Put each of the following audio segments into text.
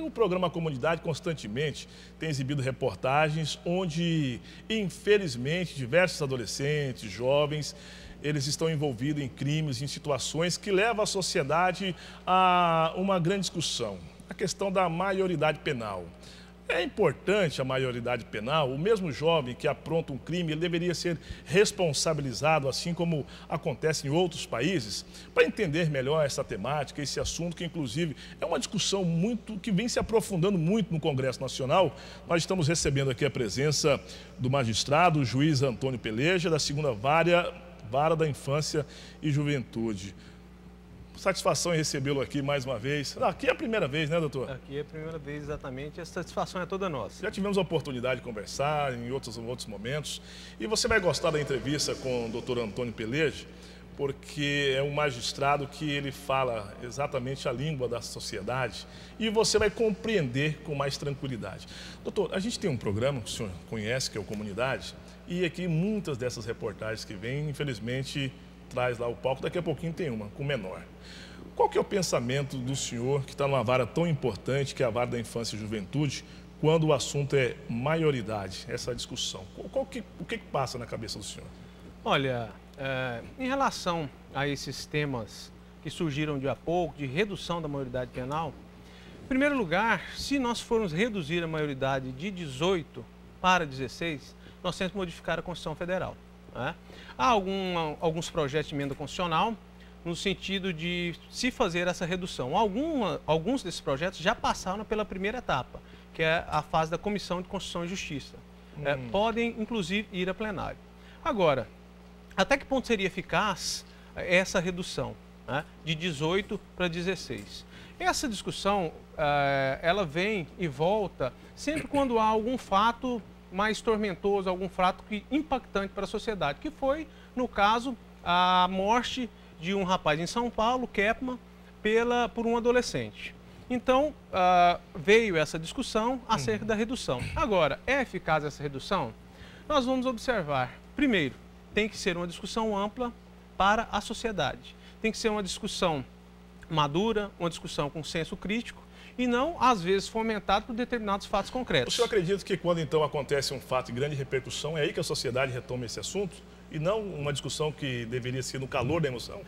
O programa Comunidade constantemente tem exibido reportagens onde, infelizmente, diversos adolescentes, jovens, eles estão envolvidos em crimes, em situações que levam a sociedade a uma grande discussão. A questão da maioridade penal. É importante a maioridade penal, o mesmo jovem que apronta um crime, ele deveria ser responsabilizado, assim como acontece em outros países, para entender melhor essa temática, esse assunto, que inclusive é uma discussão que vem se aprofundando muito no Congresso Nacional. Nós estamos recebendo aqui a presença do magistrado, o juiz Antônio Peleja, da 2ª Vara da Infância e Juventude. Satisfação em recebê-lo aqui mais uma vez. Aqui é a primeira vez, né, doutor? Aqui é a primeira vez, exatamente. A satisfação é toda nossa. Já tivemos a oportunidade de conversar em outros momentos. E você vai gostar da entrevista com o doutor Antônio Peleja, porque é um magistrado que ele fala exatamente a língua da sociedade e você vai compreender com mais tranquilidade. Doutor, a gente tem um programa que o senhor conhece, que é o Comunidade, e aqui muitas dessas reportagens que vêm, infelizmente, traz lá o palco, daqui a pouquinho tem uma, com menor. Qual que é o pensamento do senhor, que está numa vara tão importante, que é a Vara da Infância e Juventude, quando o assunto é maioridade, essa discussão? O que passa na cabeça do senhor? Olha, em relação a esses temas que surgiram de há pouco, de redução da maioridade penal, em primeiro lugar, se nós formos reduzir a maioridade de 18 para 16, nós temos que modificar a Constituição Federal. Há alguns projetos de emenda constitucional no sentido de se fazer essa redução. Alguns desses projetos já passaram pela primeira etapa, que é a fase da Comissão de Constituição e Justiça. Podem, inclusive, ir a plenário. Agora, até que ponto seria eficaz essa redução, de 18 para 16? Essa discussão, ela vem e volta sempre quando há algum fato mais tormentoso, algum fato impactante para a sociedade, que foi, no caso, a morte de um rapaz em São Paulo, Kepman, por um adolescente. Então, veio essa discussão acerca da redução. Agora, é eficaz essa redução? Nós vamos observar, primeiro, tem que ser uma discussão ampla para a sociedade. Tem que ser uma discussão madura, uma discussão com senso crítico, e não, às vezes, fomentado por determinados fatos concretos. O senhor acredita que quando, então, acontece um fato de grande repercussão, é aí que a sociedade retoma esse assunto? E não uma discussão que deveria ser no calor da emoção?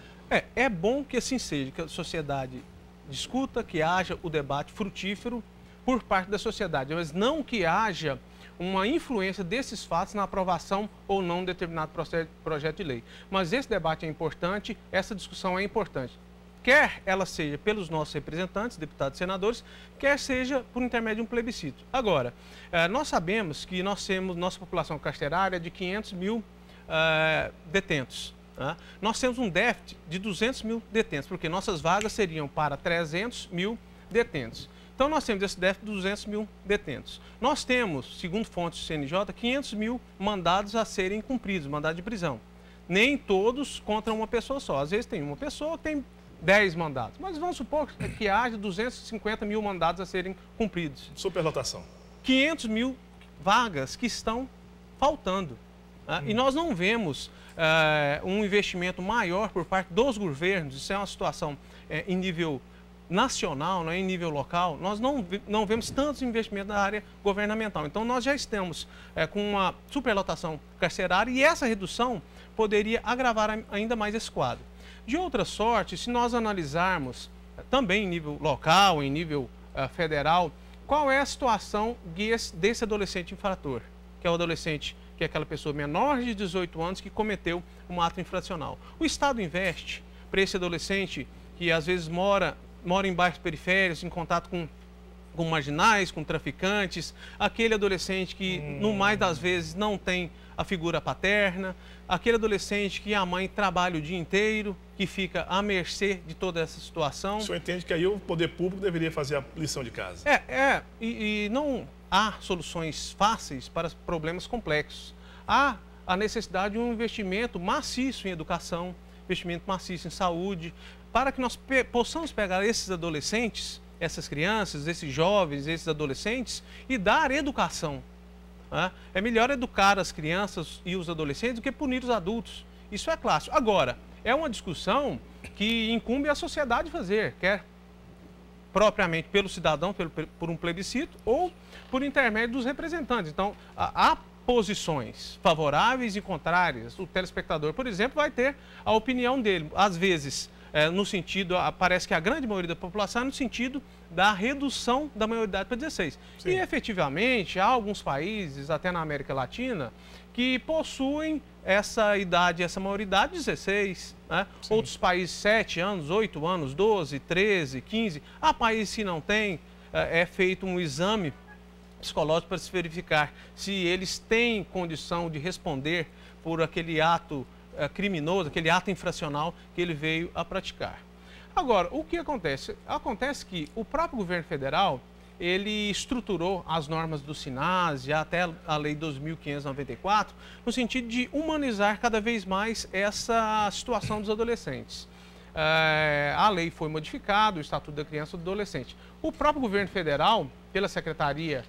É bom que assim seja, que a sociedade discuta, que haja o debate frutífero por parte da sociedade, mas não que haja uma influência desses fatos na aprovação ou não de determinado projeto de lei. Mas esse debate é importante, essa discussão é importante. Quer ela seja pelos nossos representantes, deputados e senadores, quer seja por intermédio de um plebiscito. Agora, nós sabemos que nós temos nossa população carcerária de 500 mil detentos. Nós temos um déficit de 200 mil detentos, porque nossas vagas seriam para 300 mil detentos. Então, nós temos esse déficit de 200 mil detentos. Nós temos, segundo fontes do CNJ, 500 mil mandados a serem cumpridos, mandados de prisão. Nem todos contra uma pessoa só. Às vezes tem uma pessoa que tem 10 mandados. Mas vamos supor que haja 250 mil mandados a serem cumpridos. Superlotação. 500 mil vagas que estão faltando. E nós não vemos um investimento maior por parte dos governos. Isso é uma situação em nível nacional, não é em nível local. Nós não vemos tantos investimentos na área governamental. Então, nós já estamos com uma superlotação carcerária e essa redução poderia agravar ainda mais esse quadro. De outra sorte, se nós analisarmos também em nível local, em nível federal, qual é a situação desse adolescente infrator, que é o adolescente, que é aquela pessoa menor de 18 anos que cometeu um ato infracional. O Estado investe para esse adolescente que às vezes mora em bairros periféricos, em contato com marginais, com traficantes, aquele adolescente que, no mais das vezes, não tem a figura paterna, aquele adolescente que a mãe trabalha o dia inteiro, que fica à mercê de toda essa situação. O senhor entende que aí o poder público deveria fazer a lição de casa? E não há soluções fáceis para problemas complexos. Há a necessidade de um investimento maciço em educação, investimento maciço em saúde, para que nós possamos pegar esses adolescentes, essas crianças, esses jovens, esses adolescentes e dar educação. É melhor educar as crianças e os adolescentes do que punir os adultos. Isso é clássico. Agora, é uma discussão que incumbe a sociedade fazer, quer propriamente pelo cidadão, por um plebiscito, ou por intermédio dos representantes. Então, há posições favoráveis e contrárias. O telespectador, por exemplo, vai ter a opinião dele. Às vezes, no sentido, parece que a grande maioria da população é no sentido da redução da maioridade para 16. Sim. E, efetivamente, há alguns países, até na América Latina, que possuem essa idade, essa maioridade 16, né? Outros países 7 anos, 8 anos, 12, 13, 15. Há países que não têm, é feito um exame psicológico para se verificar se eles têm condição de responder por aquele ato criminoso, aquele ato infracional que ele veio a praticar. Agora, o que acontece? Acontece que o próprio governo federal, ele estruturou as normas do SINASE, até a Lei 2.594, no sentido de humanizar cada vez mais essa situação dos adolescentes. A lei foi modificada, o Estatuto da Criança e do Adolescente. O próprio governo federal, pela Secretaria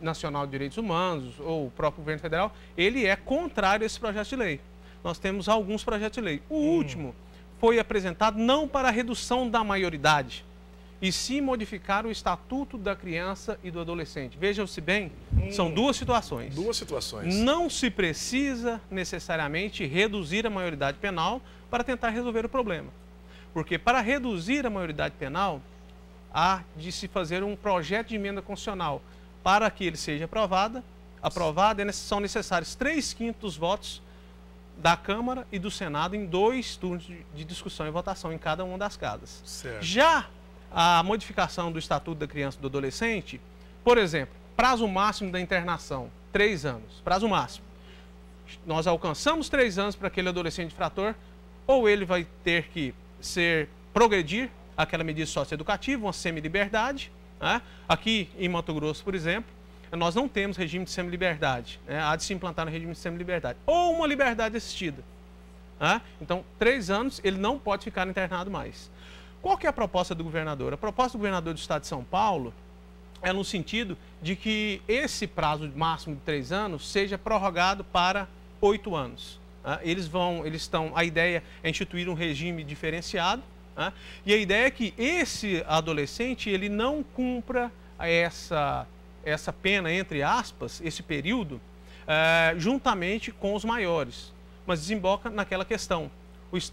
Nacional de Direitos Humanos, ou o próprio governo federal, ele é contrário a esse projeto de lei. Nós temos alguns projetos de lei. O último foi apresentado não para a redução da maioridade, e sim modificar o Estatuto da Criança e do Adolescente. Vejam-se bem, são duas situações. Duas situações. Não se precisa necessariamente reduzir a maioridade penal para tentar resolver o problema. Porque para reduzir a maioridade penal, há de se fazer um projeto de emenda constitucional. Para que ele seja aprovado, são necessários 3/5 dos votos da Câmara e do Senado em 2 turnos de discussão e votação em cada uma das casas. Certo. Já a modificação do Estatuto da Criança e do Adolescente, por exemplo, prazo máximo da internação, 3 anos, prazo máximo. Nós alcançamos 3 anos para aquele adolescente infrator, ou ele vai ter que progredir aquela medida socioeducativa, uma semi-liberdade, né? Aqui em Mato Grosso, por exemplo, nós não temos regime de semi-liberdade, né? Há de se implantar um regime de semi-liberdade, ou uma liberdade assistida, né? Então, 3 anos, ele não pode ficar internado mais. Qual que é a proposta do governador? A proposta do governador do estado de São Paulo é no sentido de que esse prazo máximo de 3 anos seja prorrogado para 8 anos. A ideia é instituir um regime diferenciado, e a ideia é que esse adolescente ele não cumpra essa pena, entre aspas, esse período, juntamente com os maiores, mas desemboca naquela questão. Os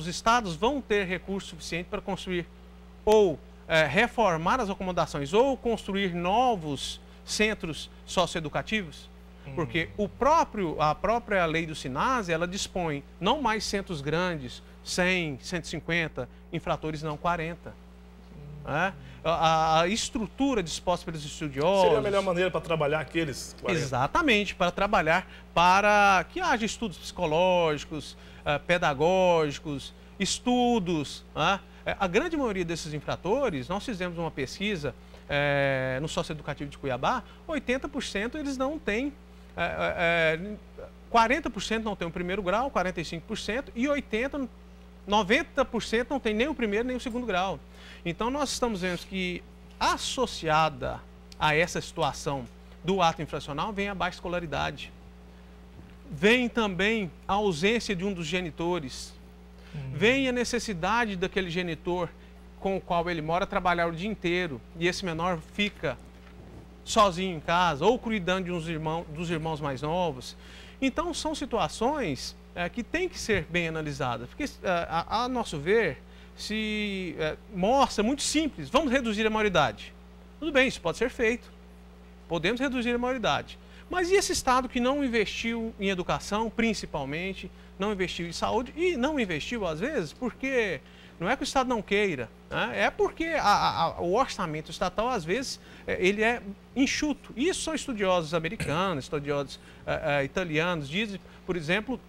estados vão ter recurso suficiente para construir ou reformar as acomodações ou construir novos centros socioeducativos, porque a própria lei do SINASE, ela dispõe não mais centros grandes, 100, 150, infratores não, 40. A estrutura disposta pelos estudiosos... Seria a melhor maneira para trabalhar aqueles 40. Exatamente, para trabalhar para que haja estudos psicológicos, pedagógicos, estudos. A grande maioria desses infratores, nós fizemos uma pesquisa no socioeducativo de Cuiabá, 80% eles não têm, 40% não tem o primeiro grau, 45%, e 90% não tem nem o primeiro nem o segundo grau. Então nós estamos vendo que associada a essa situação do ato infracional vem a baixa escolaridade. Vem também a ausência de um dos genitores. Vem a necessidade daquele genitor com o qual ele mora trabalhar o dia inteiro e esse menor fica sozinho em casa ou cuidando dos irmãos mais novos. Então são situações que têm que ser bem analisadas, porque a nosso ver mostra muito simples, vamos reduzir a maioridade. Tudo bem, isso pode ser feito, podemos reduzir a maioridade. Mas e esse Estado que não investiu em educação, principalmente, não investiu em saúde e não investiu, às vezes, porque não é que o Estado não queira, né? É porque o orçamento estatal, às vezes, ele é enxuto. Isso são estudiosos americanos, estudiosos italianos, dizem, por exemplo,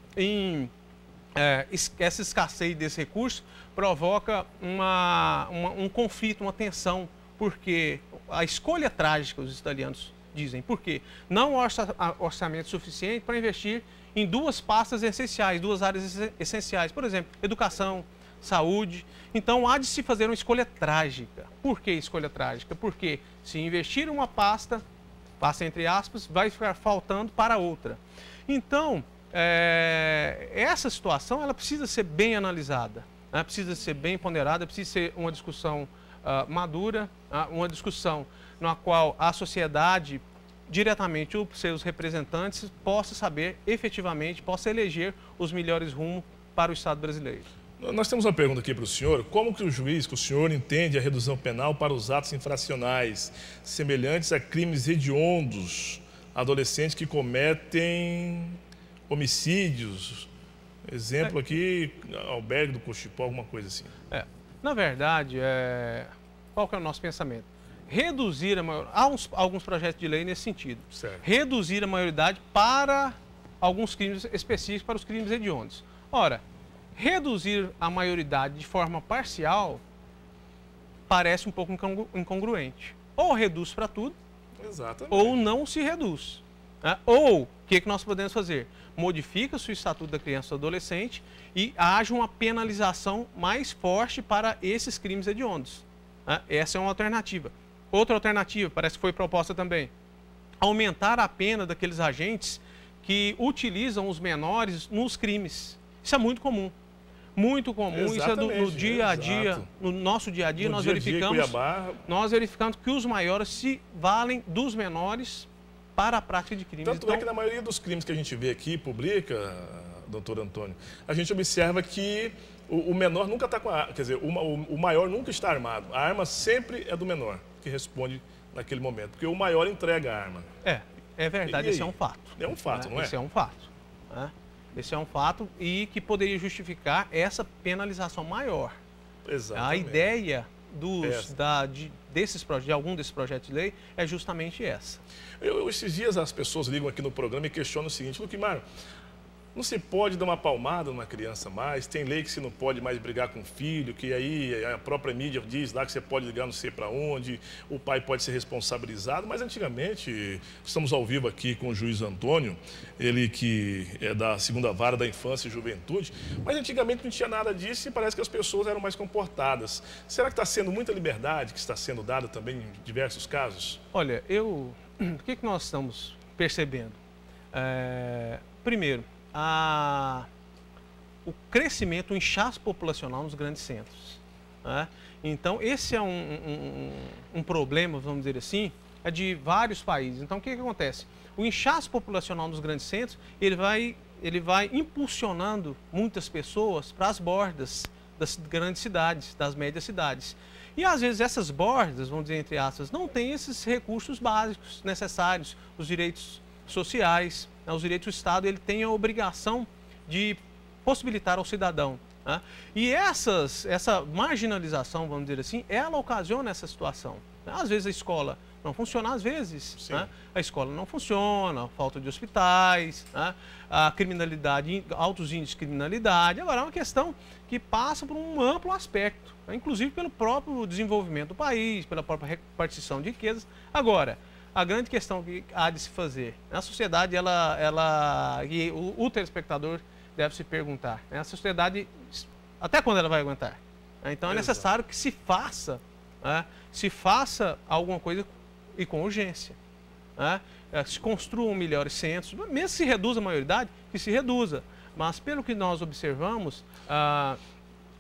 essa escassez desse recurso provoca um conflito, uma tensão, porque a escolha trágica, os italianos dizem, porque não há orçamento suficiente para investir em 2 pastas essenciais, 2 áreas essenciais, por exemplo, educação, saúde. Então há de se fazer uma escolha trágica. Por que escolha trágica? Porque se investir uma pasta entre aspas, vai ficar faltando para outra. Então, essa situação ela precisa ser bem analisada, né? Precisa ser bem ponderada, precisa ser uma discussão madura, uma discussão na qual a sociedade, diretamente os seus representantes, possa saber efetivamente, possa eleger os melhores rumos para o Estado brasileiro. Nós temos uma pergunta aqui para o senhor. Como que o senhor entende a redução penal para os atos infracionais semelhantes a crimes hediondos, adolescentes que cometem homicídios? Exemplo aqui, albergue do Cochipó, alguma coisa assim. Na verdade, qual que é o nosso pensamento? Reduzir a maioridade. Há alguns projetos de lei nesse sentido. Certo. Reduzir a maioridade para alguns crimes específicos, para os crimes hediondos. Ora, reduzir a maioridade de forma parcial parece um pouco incongruente. Ou reduz para tudo, exatamente, ou não se reduz. Né? Ou, o que nós podemos fazer? Modifica-se o Estatuto da Criança e do Adolescente e haja uma penalização mais forte para esses crimes hediondos. Né? Essa é uma alternativa. Outra alternativa, parece que foi proposta também, aumentar a pena daqueles agentes que utilizam os menores nos crimes. Isso é muito comum. Muito comum. Exatamente, isso é no dia a dia, exato. no nosso dia a dia, No nós dia a dia, verificamos, Cuiabá... nós verificamos que os maiores se valem dos menores para a prática de crimes. Tanto então, é que na maioria dos crimes que a gente vê aqui, publica, doutor Antônio, a gente observa que o menor nunca está com a arma, quer dizer, o maior nunca está armado. A arma sempre é do menor, que responde naquele momento, porque o maior entrega a arma. É verdade, esse é um fato. É um fato, não é? Esse é um fato. Né? Esse é um fato e que poderia justificar essa penalização maior. Exatamente. A ideia de algum desses projetos de lei é justamente essa. Esses dias as pessoas ligam aqui no programa e questionam o seguinte: Luquimar, não se pode dar uma palmada numa criança mais? Tem lei que se não pode mais brigar com o filho, que aí a própria mídia diz lá que você pode ligar não sei para onde, o pai pode ser responsabilizado, mas antigamente, estamos ao vivo aqui com o juiz Antônio, ele que é da 2ª Vara da Infância e Juventude, mas antigamente não tinha nada disso e parece que as pessoas eram mais comportadas. Será que está sendo muita liberdade que está sendo dada também em diversos casos? Olha, o que nós estamos percebendo? Primeiro, o crescimento, o inchaço populacional nos grandes centros. Né? Então, esse é um problema, vamos dizer assim, de vários países. Então, o que acontece? O inchaço populacional nos grandes centros, ele vai impulsionando muitas pessoas para as bordas das grandes cidades, das médias cidades. E, às vezes, essas bordas, vamos dizer entre aspas, não têm esses recursos básicos necessários, os direitos sociais. Os direitos do Estado, ele tem a obrigação de possibilitar ao cidadão. Né? E essa marginalização, vamos dizer assim, ela ocasiona essa situação. Às vezes a escola não funciona, às vezes né? A escola não funciona, falta de hospitais, né? A criminalidade, altos índices de criminalidade. Agora, é uma questão que passa por um amplo aspecto, né? Inclusive pelo próprio desenvolvimento do país, pela própria repartição de riquezas. Agora, a grande questão que há de se fazer, a sociedade, e o telespectador deve se perguntar, né? A sociedade, até quando ela vai aguentar? Então é necessário que se faça alguma coisa e com urgência. Né? Se construam melhores centros, mesmo que se reduza a maioridade, que se reduza. Mas pelo que nós observamos,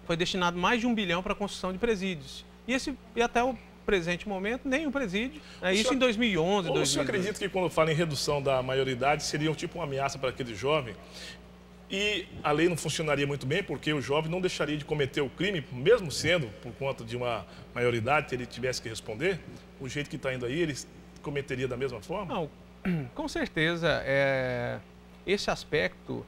foi destinado mais de 1 bilhão para a construção de presídios. E até o presente momento, nenhum presídio. Isso em 2011, 2012. O senhor acredita que quando fala em redução da maioridade, seria tipo uma ameaça para aquele jovem? E a lei não funcionaria muito bem, porque o jovem não deixaria de cometer o crime, mesmo sendo por conta de uma maioridade, se ele tivesse que responder? O jeito que está indo aí, ele cometeria da mesma forma? Não, com certeza. Esse aspecto,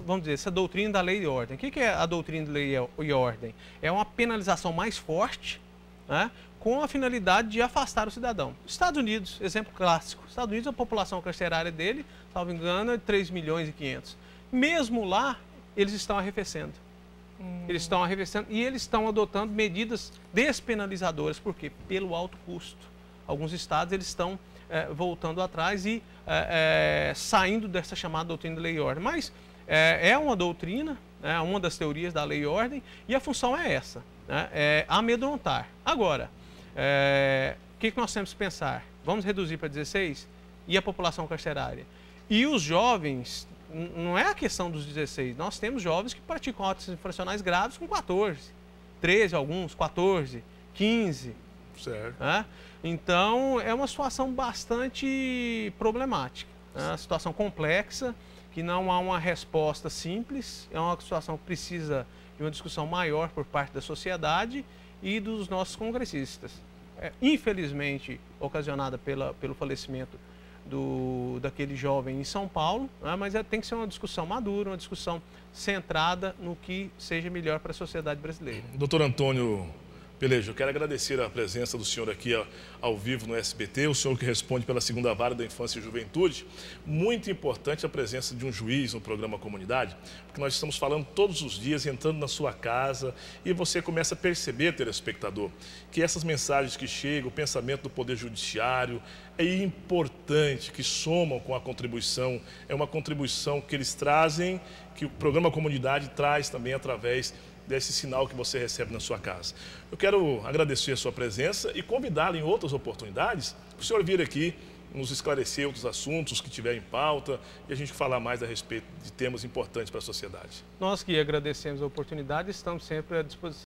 vamos dizer, essa doutrina da lei e ordem. O que é a doutrina da lei e ordem? É uma penalização mais forte, né, com a finalidade de afastar o cidadão. Estados Unidos, exemplo clássico. Estados Unidos, a população carcerária dele, salvo engano, é 3 milhões e 500. Mesmo lá, eles estão arrefecendo. Eles estão arrefecendo e eles estão adotando medidas despenalizadoras. Por quê? Pelo alto custo. Alguns estados eles estão voltando atrás e saindo dessa chamada doutrina da lei e ordem. Mas é uma doutrina, uma das teorias da lei e ordem, e a função é essa, né? É amedrontar. Agora, o que nós temos que pensar? Vamos reduzir para 16? E a população carcerária? E os jovens, não é a questão dos 16, nós temos jovens que praticam atos infracionais graves com 14, 13 alguns, 14, 15, Certo. Né? Então, é uma situação bastante problemática, né? Uma situação complexa, que não há uma resposta simples, é uma situação que precisa de uma discussão maior por parte da sociedade e dos nossos congressistas. Infelizmente, ocasionada pelo falecimento daquele jovem em São Paulo, né? Mas tem que ser uma discussão madura, uma discussão centrada no que seja melhor para a sociedade brasileira. Doutor Antônio Pelejo, eu quero agradecer a presença do senhor aqui ao vivo no SBT, o senhor que responde pela segunda vara da Infância e Juventude. Muito importante a presença de um juiz no programa Comunidade, porque nós estamos falando todos os dias, entrando na sua casa, e você começa a perceber, telespectador, que essas mensagens que chegam, o pensamento do Poder Judiciário, é importante, que somam com a contribuição, é uma contribuição que eles trazem, que o programa Comunidade traz também através desse sinal que você recebe na sua casa. Eu quero agradecer a sua presença e convidá-lo em outras oportunidades para o senhor vir aqui nos esclarecer outros assuntos que tiver em pauta e a gente falar mais a respeito de temas importantes para a sociedade. Nós que agradecemos a oportunidade, estamos sempre à disposição.